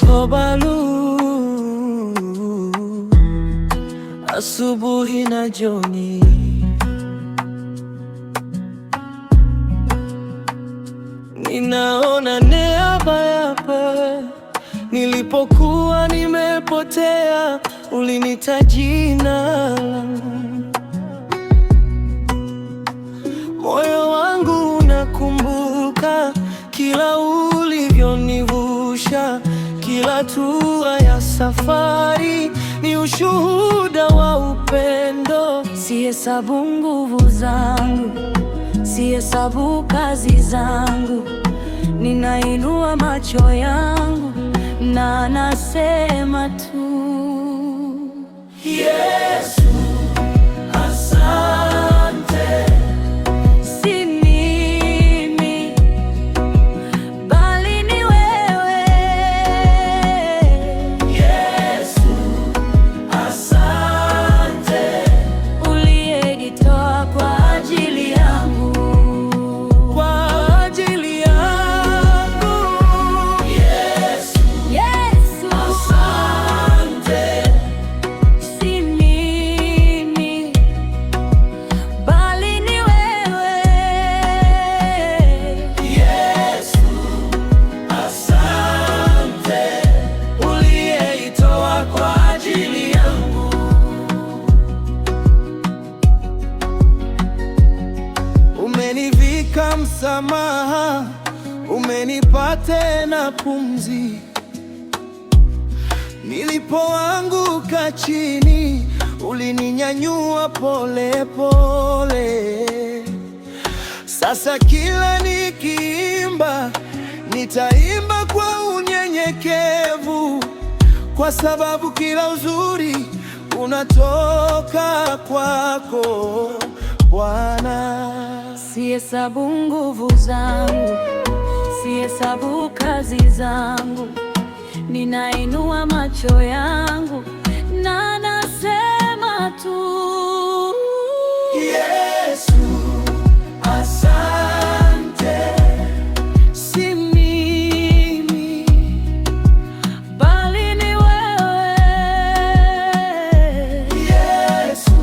Obalu, asubuhi na jioni. Ninaona neema yako, nilipokuwa nimepotea, ulinita jina langu. Moyo wangu unakumbuka kila ulivyonivusha, kila hatua ya safari ni ushuhuda wa upendo. Sihesabu nguvu zangu, sihesabu kazi zangu, ninainua macho yangu na nasema tu, Yesu, asante. Si mimi bali ni wewe. Yesu, asante, uliyejitoa kwa ajili yangu, kwa ajili yangu. Yesu, Yesu, asante. Si mimi bali ni wewe. Yesu, asante, uliyejitoa kwa ajili yangu. Umenivika msamaha, umenipa tena pumzi. Nilipoanguka chini, ulininyanyua pole pole. Sasa kila nikiimba, nitaimba kwa unyenyekevu, kwa sababu kila uzuri unatoka kwako Bwana. Sihesabu nguvu zangu, sihesabu kazi zangu, ninainua macho yangu na nasema tu, Yesu, asante. Si mimi bali ni wewe. Yesu,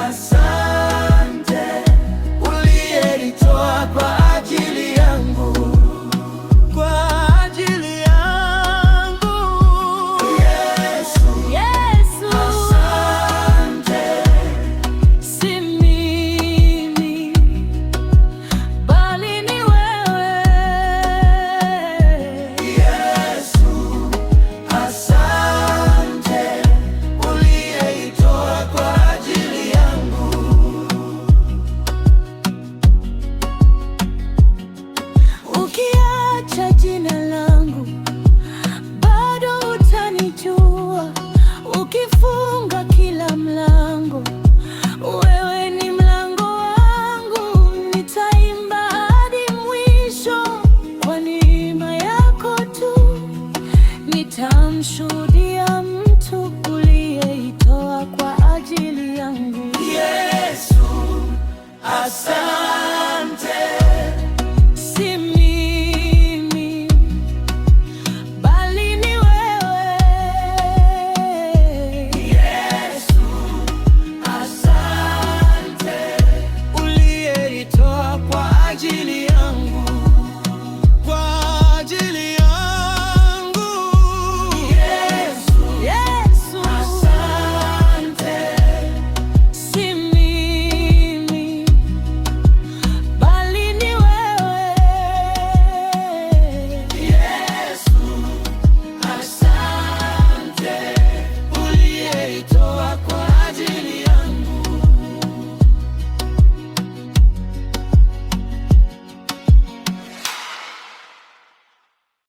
asante, uliyejitoa kwa ajili yangu, kwa ajili yangu. Yesu, Yesu, asante. Si mimi bali ni wewe. Yesu, asante, uliyejitoa kwa ajili yangu. Ukiacha jina langu bado utanijua, ukifunga kila mlango, wewe ni mlango wangu. Nitaimba hadi mwisho, kwa neema yako tu nitamshuhudia mtu uliyejitoa kwa ajili yangu. Yesu, asante. Si mimi bali ni wewe. Yesu, asante, uliyejitoa kwa ajili